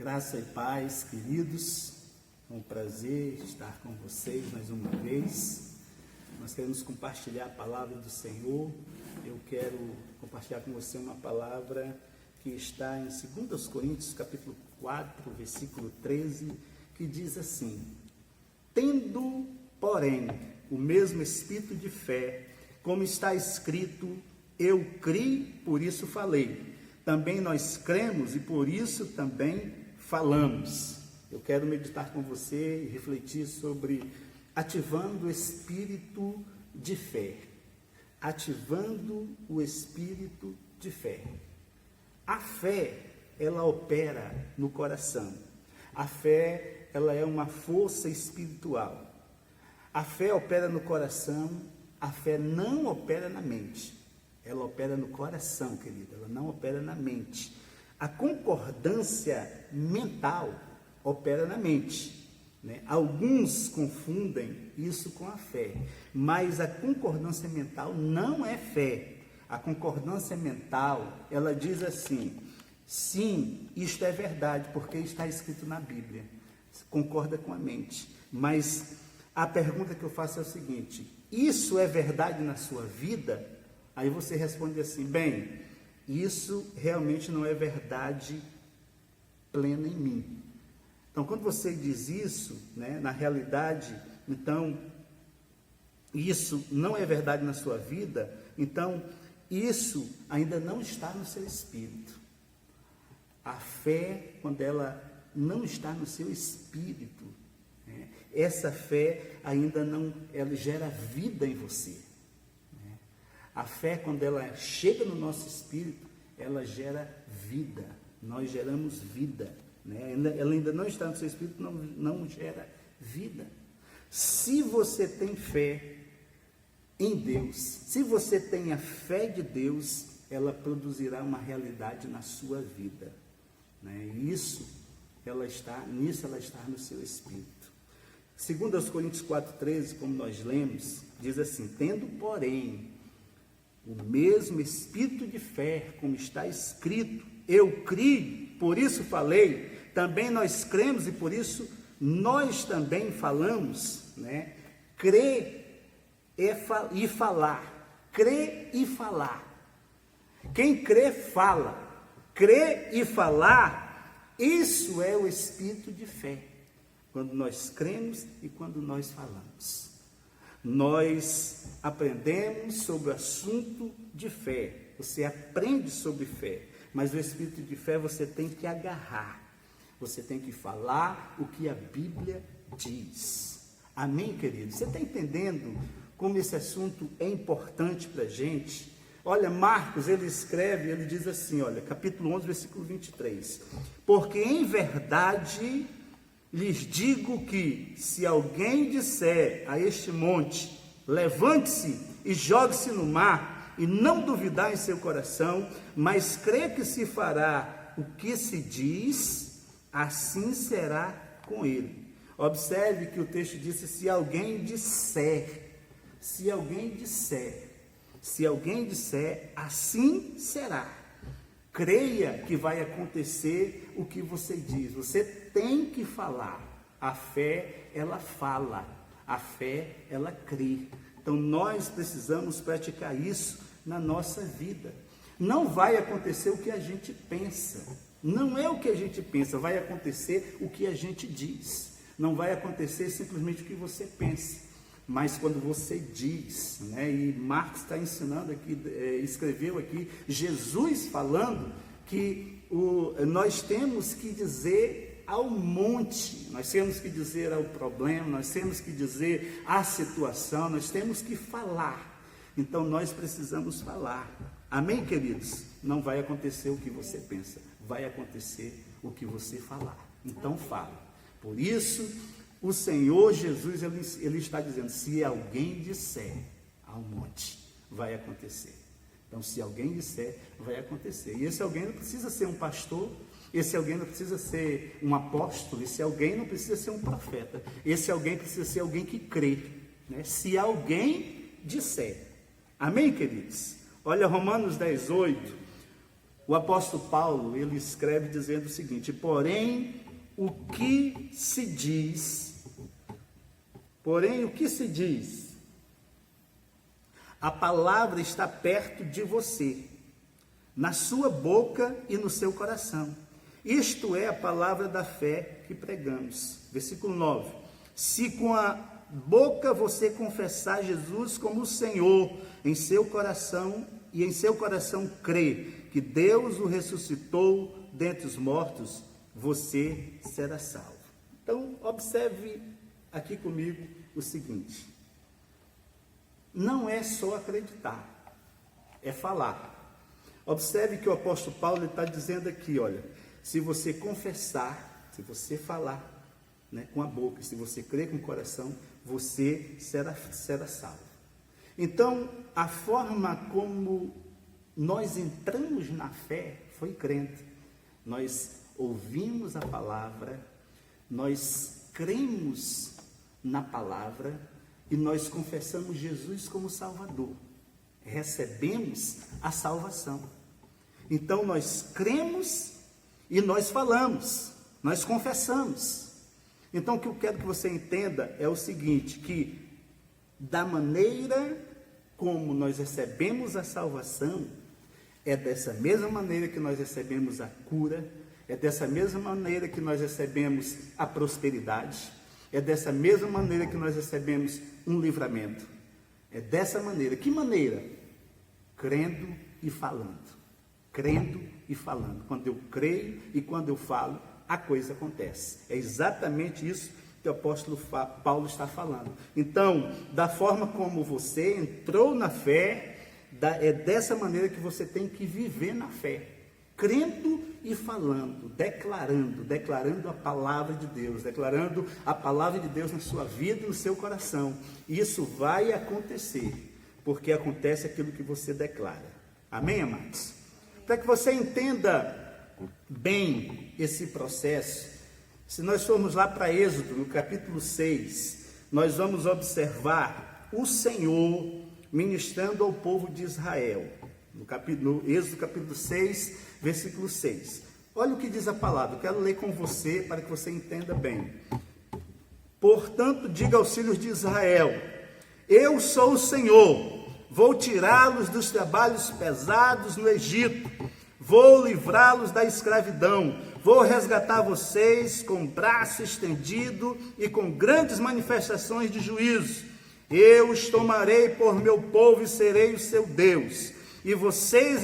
Graça e paz, queridos. É um prazer estar com vocês mais uma vez. Nós queremos compartilhar a palavra do Senhor. Eu quero compartilhar com você uma palavra que está em 2 Coríntios, capítulo 4, versículo 13, que diz assim: tendo, porém, o mesmo espírito de fé, como está escrito, eu criei, por isso falei. Também nós cremos e por isso também falamos. Eu quero meditar com você e refletir sobre ativando o espírito de fé. Ativando o espírito de fé. A fé, ela opera no coração. A fé, ela é uma força espiritual. A fé opera no coração, a fé não opera na mente. Ela opera no coração, querida, ela não opera na mente. A concordância mental opera na mente, né? Alguns confundem isso com a fé, mas a concordância mental não é fé. A concordância mental, ela diz assim: sim, isto é verdade, porque está escrito na Bíblia. Concorda com a mente. Mas a pergunta que eu faço é o seguinte: isso é verdade na sua vida? Aí você responde assim: bem, isso realmente não é verdade plena em mim. Então, quando você diz isso, né, na realidade, então, isso não é verdade na sua vida, então, isso ainda não está no seu espírito. A fé, quando ela não está no seu espírito, né, essa fé ainda não, ela gera vida em você. A fé, quando ela chega no nosso espírito, ela gera vida. Nós geramos vida, né? Ela ainda não está no seu espírito, não gera vida. Se você tem fé em Deus, se você tem a fé de Deus, ela produzirá uma realidade na sua vida, né? E nisso ela está no seu espírito. 2 Coríntios 4,13, como nós lemos, diz assim: tendo, porém, o mesmo espírito de fé, como está escrito, eu criei, por isso falei. Também nós cremos e por isso nós também falamos, né? Crer e falar. Crer e falar. Quem crê, fala. Crer e falar, isso é o espírito de fé. Quando nós cremos e quando nós falamos. Nós aprendemos sobre o assunto de fé. Você aprende sobre fé, mas o espírito de fé você tem que agarrar. Você tem que falar o que a Bíblia diz. Amém, querido? Você está entendendo como esse assunto é importante para a gente? Olha, Marcos, ele escreve, ele diz assim, olha, capítulo 11, versículo 23. Porque em verdade lhes digo que, se alguém disser a este monte, levante-se e jogue-se no mar, e não duvidar em seu coração, mas crê que se fará o que se diz, assim será com ele. Observe que o texto disse: se alguém disser, assim será. Creia que vai acontecer o que você diz. Você tem que falar. A fé, ela fala. A fé, ela crê. Então, nós precisamos praticar isso na nossa vida. Não vai acontecer o que a gente pensa. Não é o que a gente pensa. Vai acontecer o que a gente diz. Não vai acontecer simplesmente o que você pensa. Mas quando você diz, né, e Marcos está ensinando aqui, escreveu aqui, Jesus falando que nós temos que dizer ao monte, nós temos que dizer ao problema, nós temos que dizer à situação, nós temos que falar. Então nós precisamos falar. Amém, queridos? Não vai acontecer o que você pensa, vai acontecer o que você falar. Então fala. Por isso, o Senhor Jesus, ele está dizendo: se alguém disser ao monte, vai acontecer. Então, se alguém disser, vai acontecer. E esse alguém não precisa ser um pastor, esse alguém não precisa ser um apóstolo, esse alguém não precisa ser um profeta, esse alguém precisa ser alguém que crê, né? Se alguém disser. Amém, queridos? Olha, Romanos 10:8. o apóstolo Paulo, ele escreve dizendo o seguinte: porém, o que se diz, a palavra está perto de você, na sua boca e no seu coração. Isto é a palavra da fé que pregamos. Versículo 9. Se com a boca você confessar Jesus como o Senhor em seu coração, e em seu coração crer que Deus o ressuscitou dentre os mortos, você será salvo. Então, observe aqui comigo o seguinte: não é só acreditar, é falar. Observe que o apóstolo Paulo está dizendo aqui, olha, se você confessar, se você falar, né, com a boca, se você crer com o coração, você será salvo. Então, a forma como nós entramos na fé foi crendo. Nós ouvimos a palavra, nós cremos na palavra e nós confessamos Jesus como Salvador. Recebemos a salvação. Então, nós cremos e nós falamos, nós confessamos. Então, o que eu quero que você entenda é o seguinte, que da maneira como nós recebemos a salvação, é dessa mesma maneira que nós recebemos a cura, é dessa mesma maneira que nós recebemos a prosperidade, é dessa mesma maneira que nós recebemos um livramento. É dessa maneira. Que maneira? Crendo e falando. Crendo e falando. Quando eu creio e quando eu falo, a coisa acontece. É exatamente isso que o apóstolo Paulo está falando. Então, da forma como você entrou na fé, é dessa maneira que você tem que viver na fé. Crendo e falando, declarando a palavra de Deus, declarando a palavra de Deus na sua vida e no seu coração. Isso vai acontecer, porque acontece aquilo que você declara. Amém, amados? Para que você entenda bem esse processo, se nós formos lá para Êxodo, no capítulo 6, nós vamos observar o Senhor ministrando ao povo de Israel. No Êxodo capítulo 6, versículo 6. Olha o que diz a palavra, eu quero ler com você para que você entenda bem. Portanto, diga aos filhos de Israel: eu sou o Senhor, vou tirá-los dos trabalhos pesados no Egito, vou livrá-los da escravidão, vou resgatar vocês com braço estendido e com grandes manifestações de juízo. Eu os tomarei por meu povo e serei o seu Deus. E vocês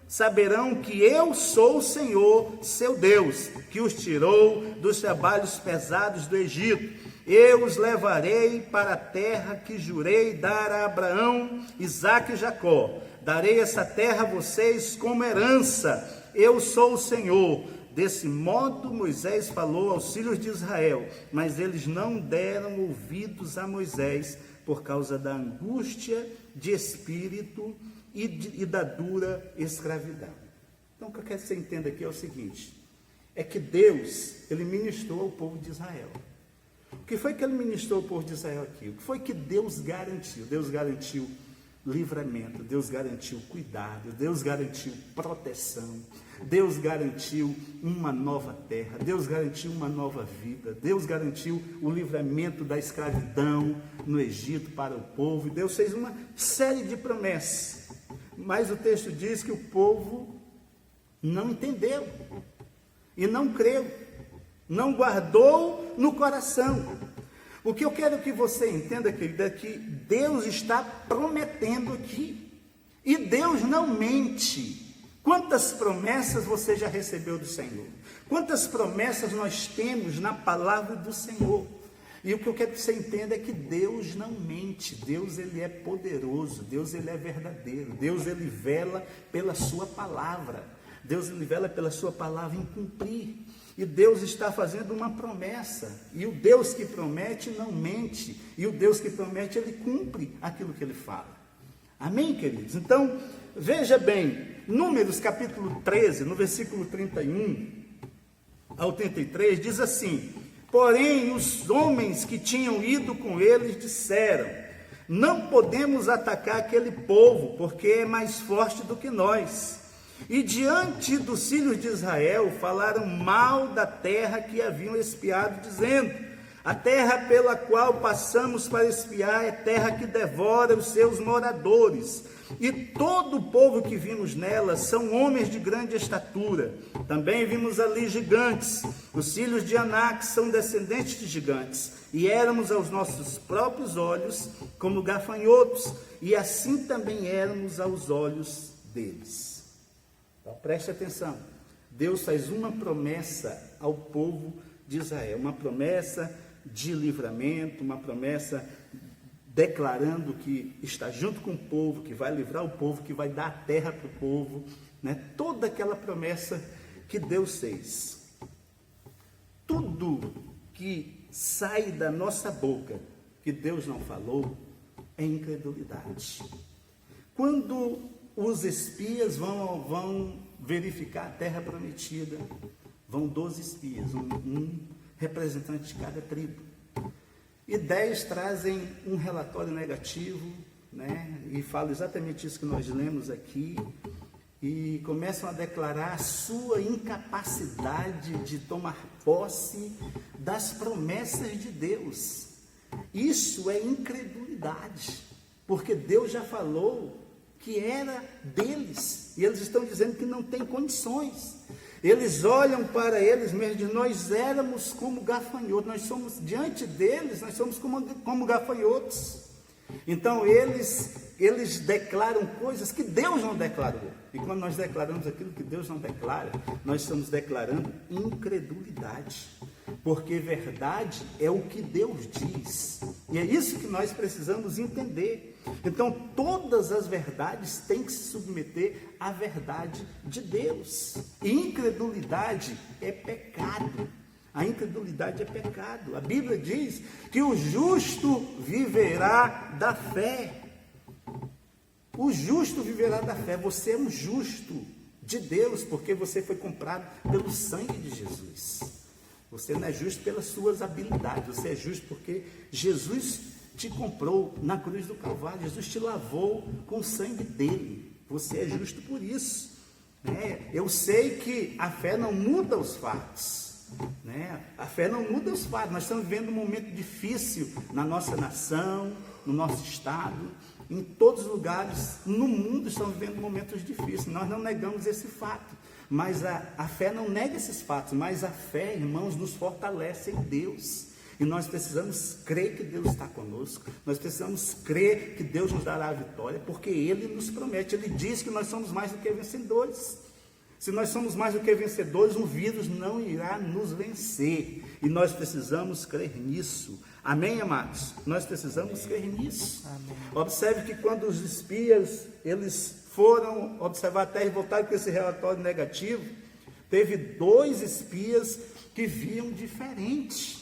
saberão que eu sou o Senhor, seu Deus, que os tirou dos trabalhos pesados do Egito. Eu os levarei para a terra que jurei dar a Abraão, Isaque e Jacó. Darei essa terra a vocês como herança. Eu sou o Senhor. Desse modo Moisés falou aos filhos de Israel, mas eles não deram ouvidos a Moisés por causa da angústia de espírito e da dura escravidão. Então, o que eu quero que você entenda aqui é o seguinte, é que Deus, ele ministrou ao povo de Israel. O que foi que ele ministrou ao povo de Israel aqui? O que foi que Deus garantiu? Deus garantiu livramento, Deus garantiu cuidado, Deus garantiu proteção, Deus garantiu uma nova terra, Deus garantiu uma nova vida, Deus garantiu o livramento da escravidão no Egito para o povo, e Deus fez uma série de promessas, mas o texto diz que o povo não entendeu, e não creu, não guardou no coração. O que eu quero que você entenda, querido, é que Deus está prometendo aqui. E Deus não mente. Quantas promessas você já recebeu do Senhor? Quantas promessas nós temos na palavra do Senhor? E o que eu quero que você entenda é que Deus não mente. Deus, ele é poderoso. Deus, ele é verdadeiro. Deus, ele vela pela sua palavra. Deus, ele vela pela sua palavra em cumprir. E Deus está fazendo uma promessa, e o Deus que promete não mente, e o Deus que promete, ele cumpre aquilo que ele fala. Amém, queridos? Então, veja bem, Números capítulo 13, no versículo 31 ao 33, diz assim: porém, os homens que tinham ido com eles disseram: não podemos atacar aquele povo, porque é mais forte do que nós. E diante dos filhos de Israel falaram mal da terra que haviam espiado, dizendo: a terra pela qual passamos para espiar é terra que devora os seus moradores, e todo o povo que vimos nela são homens de grande estatura. Também vimos ali gigantes. Os filhos de Anak são descendentes de gigantes, e éramos aos nossos próprios olhos como gafanhotos, e assim também éramos aos olhos deles. Então, preste atenção. Deus faz uma promessa ao povo de Israel, uma promessa de livramento, uma promessa declarando que está junto com o povo, que vai livrar o povo, que vai dar a terra para o povo, né? Toda aquela promessa que Deus fez. Tudo que sai da nossa boca que Deus não falou é incredulidade. Quando os espias vão verificar a terra prometida, vão 12 espias, um representante de cada tribo. E 10 trazem um relatório negativo, né? E falam exatamente isso que nós lemos aqui, e começam a declarar a sua incapacidade de tomar posse das promessas de Deus. Isso é incredulidade, porque Deus já falou que era deles, e eles estão dizendo que não tem condições. Eles olham para eles mesmos e dizem: nós éramos como gafanhotos, nós somos, diante deles, nós somos como gafanhotos. Então eles declaram coisas que Deus não declarou. E quando nós declaramos aquilo que Deus não declara, nós estamos declarando incredulidade. Porque verdade é o que Deus diz. E é isso que nós precisamos entender. Então todas as verdades têm que se submeter à verdade de Deus. E incredulidade é pecado. A incredulidade é pecado. A Bíblia diz que o justo viverá da fé. O justo viverá da fé. Você é um justo de Deus, porque você foi comprado pelo sangue de Jesus. Você não é justo pelas suas habilidades, você é justo porque Jesus te comprou na cruz do Calvário. Jesus te lavou com o sangue dele. Você é justo por isso. Eu sei que a fé não muda os fatos. A fé não muda os fatos. Nós estamos vivendo um momento difícil na nossa nação, no nosso estado, em todos os lugares no mundo estão vivendo momentos difíceis. Nós não negamos esse fato, mas a fé não nega esses fatos, mas a fé, irmãos, nos fortalece em Deus. E nós precisamos crer que Deus está conosco, nós precisamos crer que Deus nos dará a vitória, porque Ele nos promete, Ele diz que nós somos mais do que vencedores. Se nós somos mais do que vencedores, o vírus não irá nos vencer. E nós precisamos crer nisso. Amém, amados? Nós precisamos crer nisso. Amém. Observe que quando os espias, eles foram observar a terra e voltaram com esse relatório negativo, teve 2 espias que viam diferente.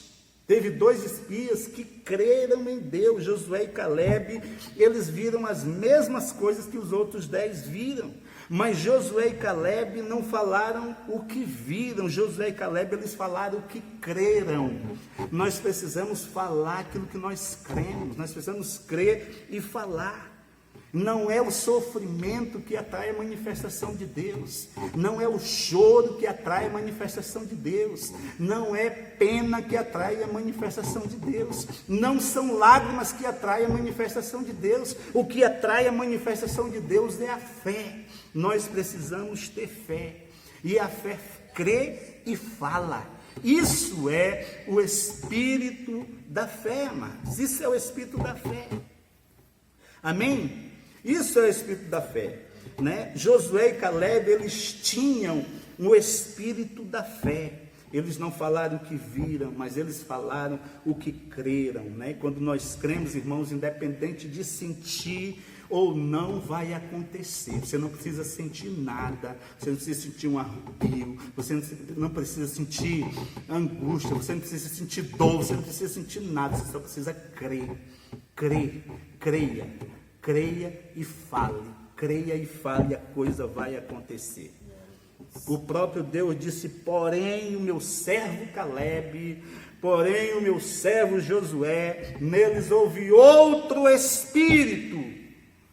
Teve 2 espias que creram em Deus, Josué e Calebe. Eles viram as mesmas coisas que os outros 10 viram. Mas Josué e Calebe não falaram o que viram. Josué e Calebe, eles falaram o que creram. Nós precisamos falar aquilo que nós cremos. Nós precisamos crer e falar. Não é o sofrimento que atrai a manifestação de Deus. Não é o choro que atrai a manifestação de Deus. Não é pena que atrai a manifestação de Deus. Não são lágrimas que atraem a manifestação de Deus. O que atrai a manifestação de Deus é a fé. Nós precisamos ter fé. E a fé crê e fala. Isso é o espírito da fé, amados. Isso é o espírito da fé. Amém? Isso é o espírito da fé, né? Josué e Calebe, eles tinham o espírito da fé. Eles não falaram o que viram, mas eles falaram o que creram, né? Quando nós cremos, irmãos, independente de sentir ou não, vai acontecer. Você não precisa sentir nada, você não precisa sentir um arrepio, você não precisa sentir angústia, você não precisa sentir dor, você não precisa sentir nada, você só precisa crer. Creia e fale. Creia e fale, a coisa vai acontecer. O próprio Deus disse: porém o meu servo Calebe, porém o meu servo Josué, neles houve outro espírito,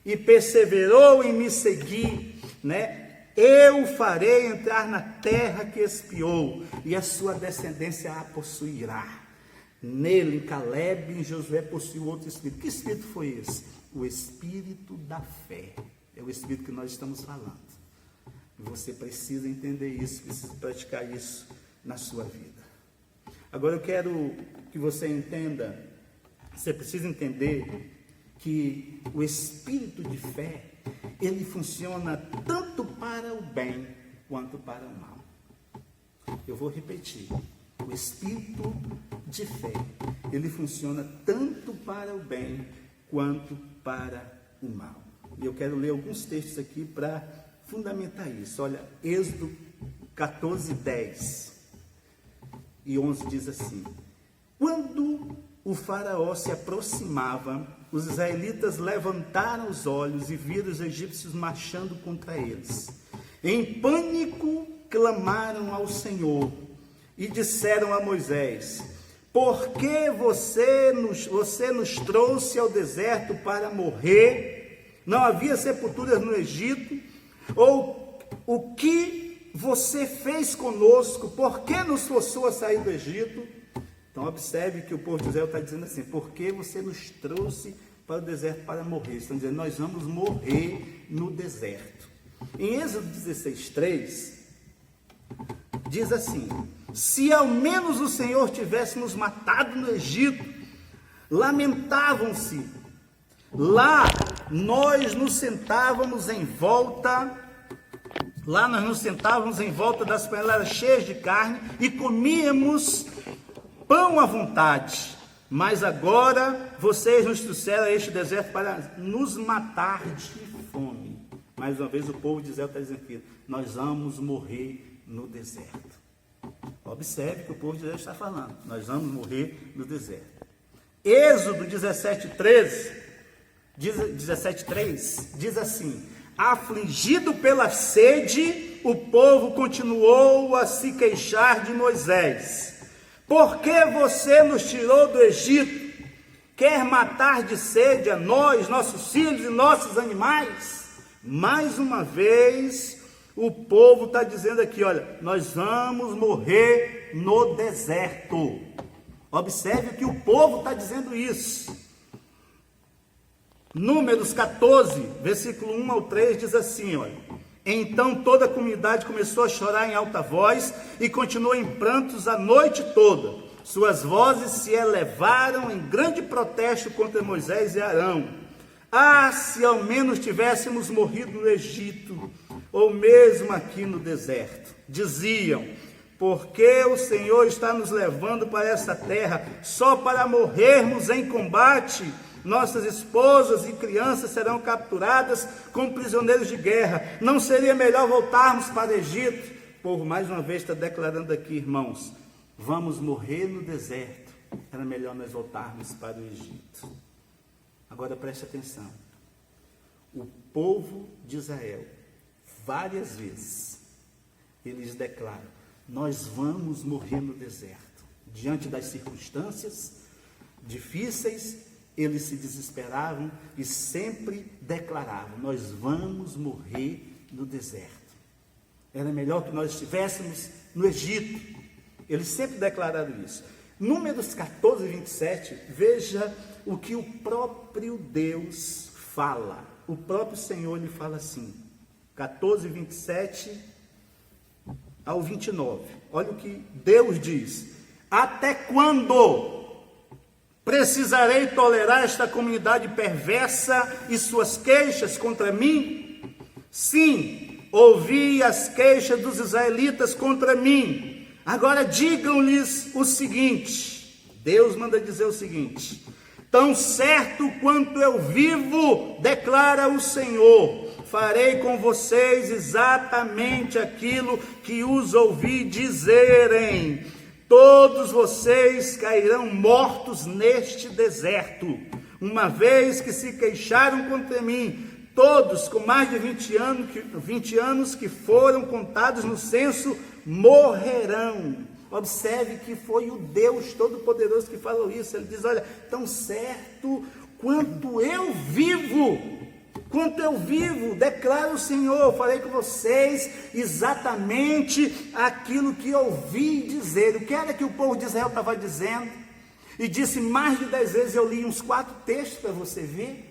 e perseverou em me seguir, né? eu farei entrar na terra que espiou, e a sua descendência a possuirá. Nele, em Caleb e em Josué, possuiu outro espírito. Que espírito foi esse? O espírito da fé. É o espírito que nós estamos falando. Você precisa entender isso, precisa praticar isso na sua vida. Agora eu quero que você entenda, você precisa entender que o espírito de fé, ele funciona tanto para o bem quanto para o mal. Eu vou repetir. O espírito de fé, ele funciona tanto para o bem quanto para o mal. E eu quero ler alguns textos aqui para fundamentar isso. Olha, Êxodo 14, 10 e 11 diz assim: quando o faraó se aproximava, os israelitas levantaram os olhos e viram os egípcios marchando contra eles. Em pânico, clamaram ao Senhor e disseram a Moisés: por que você nos trouxe ao deserto para morrer? Não havia sepulturas no Egito? Ou o que você fez conosco? Por que nos forçou a sair do Egito? Então observe que o povo de Israel está dizendo assim: por que você nos trouxe para o deserto para morrer? Estão dizendo: nós vamos morrer no deserto. Em Êxodo 16, 3, diz assim: se ao menos o Senhor tivesse nos matado no Egito, lamentavam-se. Lá nós nos sentávamos em volta das panelas cheias de carne e comíamos pão à vontade. Mas agora vocês nos trouxeram a este deserto para nos matar de fome. Mais uma vez o povo de Israel está dizendo aqui: nós vamos morrer no deserto. Observe que o povo de Israel está falando: nós vamos morrer no deserto. Êxodo 17:3 diz assim: afligido pela sede, o povo continuou a se queixar de Moisés: por que você nos tirou do Egito? Quer matar de sede a nós, nossos filhos e nossos animais? Mais uma vez o povo está dizendo aqui: olha, nós vamos morrer no deserto. Observe que o povo está dizendo isso. Números 14, versículo 1 ao 3 diz assim, olha: então toda a comunidade começou a chorar em alta voz e continuou em prantos a noite toda. Suas vozes se elevaram em grande protesto contra Moisés e Arão. Ah, se ao menos tivéssemos morrido no Egito, ou mesmo aqui no deserto. Diziam: porque o Senhor está nos levando para essa terra só para morrermos em combate? Nossas esposas e crianças serão capturadas como prisioneiros de guerra. Não seria melhor voltarmos para o Egito? O povo mais uma vez está declarando aqui: irmãos, vamos morrer no deserto. Era melhor nós voltarmos para o Egito. Agora preste atenção. O povo de Israel, várias vezes, eles declaram: nós vamos morrer no deserto. Diante das circunstâncias difíceis, eles se desesperavam e sempre declaravam: nós vamos morrer no deserto. Era melhor que nós estivéssemos no Egito. Eles sempre declararam isso. Números 14, 27, veja o que o próprio Deus fala. O próprio Senhor lhe fala assim, 14, 27 ao 29. Olha o que Deus diz: até quando precisarei tolerar esta comunidade perversa e suas queixas contra mim? Sim, ouvi as queixas dos israelitas contra mim. Agora digam-lhes o seguinte: Deus manda dizer o seguinte: tão certo quanto eu vivo, declara o Senhor, farei com vocês exatamente aquilo que os ouvi dizerem. Todos vocês cairão mortos neste deserto, uma vez que se queixaram contra mim. Todos com mais de 20 anos que foram contados no censo morrerão. Observe que foi o Deus Todo-Poderoso que falou isso. Ele diz: olha, tão certo quanto eu vivo, Enquanto eu vivo, declara o Senhor, eu falei com vocês exatamente aquilo que eu ouvi dizer. O que era que o povo de Israel estava dizendo? E disse mais de 10 vezes, eu li uns 4 textos para você ver,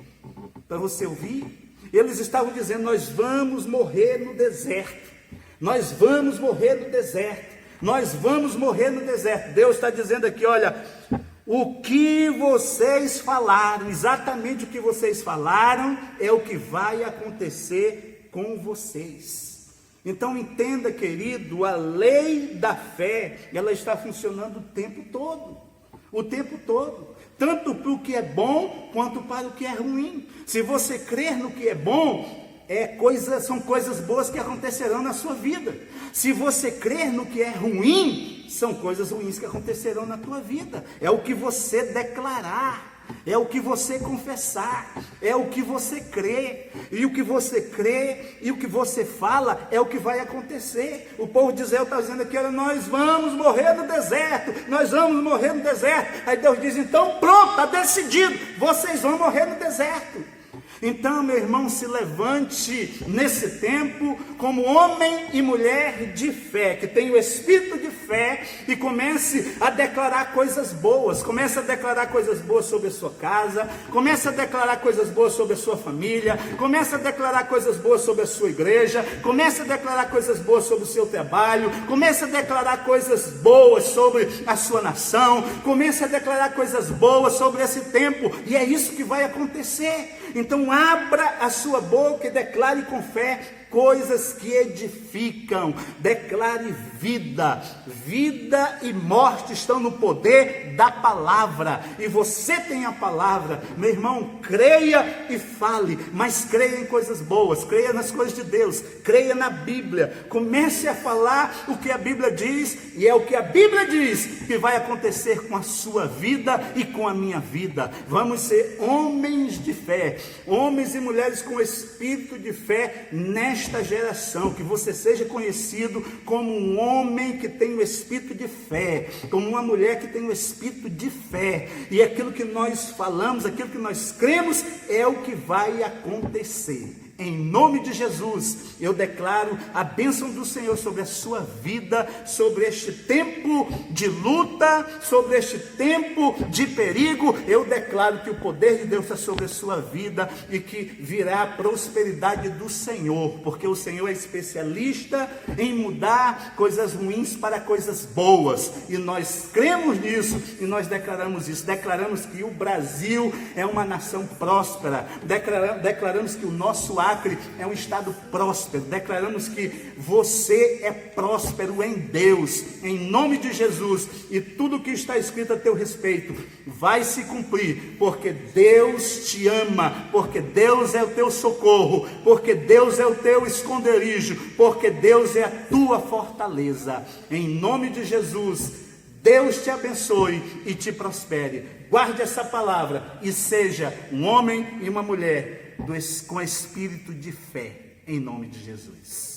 para você ouvir. Eles estavam dizendo, nós vamos morrer no deserto, nós vamos morrer no deserto, nós vamos morrer no deserto. Deus está dizendo aqui, olha, o que vocês falaram, exatamente o que vocês falaram, é o que vai acontecer com vocês. Então entenda, querido, a lei da fé, ela está funcionando o tempo todo. O tempo todo, tanto para o que é bom, quanto para o que é ruim. Se você crer no que é bom, são coisas boas que acontecerão na sua vida. Se você crer no que é ruim, são coisas ruins que acontecerão na tua vida. É o que você declarar, é o que você confessar, é o que você crê, e o que você crê e o que você fala é o que vai acontecer. O povo de Israel está dizendo aqui, olha, nós vamos morrer no deserto, nós vamos morrer no deserto. Aí Deus diz, então pronto, está decidido, vocês vão morrer no deserto. Então, meu irmão, se levante nesse tempo como homem e mulher de fé, que tem o espírito de fé, e comece a declarar coisas boas. Comece a declarar coisas boas sobre a sua casa, comece a declarar coisas boas sobre a sua família, comece a declarar coisas boas sobre a sua igreja, comece a declarar coisas boas sobre o seu trabalho, comece a declarar coisas boas sobre a sua nação, comece a declarar coisas boas sobre esse tempo, e é isso que vai acontecer. Então abra a sua boca e declare com fé coisas que edificam. Declare vida. Vida e morte estão no poder da palavra, e você tem a palavra. Meu irmão, creia e fale, mas creia em coisas boas, creia nas coisas de Deus, creia na Bíblia. Comece a falar o que a Bíblia diz, e é o que a Bíblia diz que vai acontecer com a sua vida e com a minha vida. Vamos ser homens de fé, homens e mulheres com espírito de fé nesta geração. Que você seja conhecido como um homem que tem o espírito de fé, como uma mulher que tem o espírito de fé, e aquilo que nós falamos, aquilo que nós cremos, é o que vai acontecer. Em nome de Jesus, eu declaro a bênção do Senhor sobre a sua vida, sobre este tempo de luta, sobre este tempo de perigo. Eu declaro que o poder de Deus está sobre a sua vida, e que virá a prosperidade do Senhor, porque o Senhor é especialista em mudar coisas ruins para coisas boas, e nós cremos nisso, e nós declaramos isso. Declaramos que o Brasil é uma nação próspera, declaramos que o nosso Acre é um estado próspero, declaramos que você é próspero em Deus, em nome de Jesus, e tudo que está escrito a teu respeito vai se cumprir, porque Deus te ama, porque Deus é o teu socorro, porque Deus é o teu esconderijo, porque Deus é a tua fortaleza. Em nome de Jesus, Deus te abençoe e te prospere. Guarde essa palavra e seja um homem e uma mulher com espírito de fé, em nome de Jesus.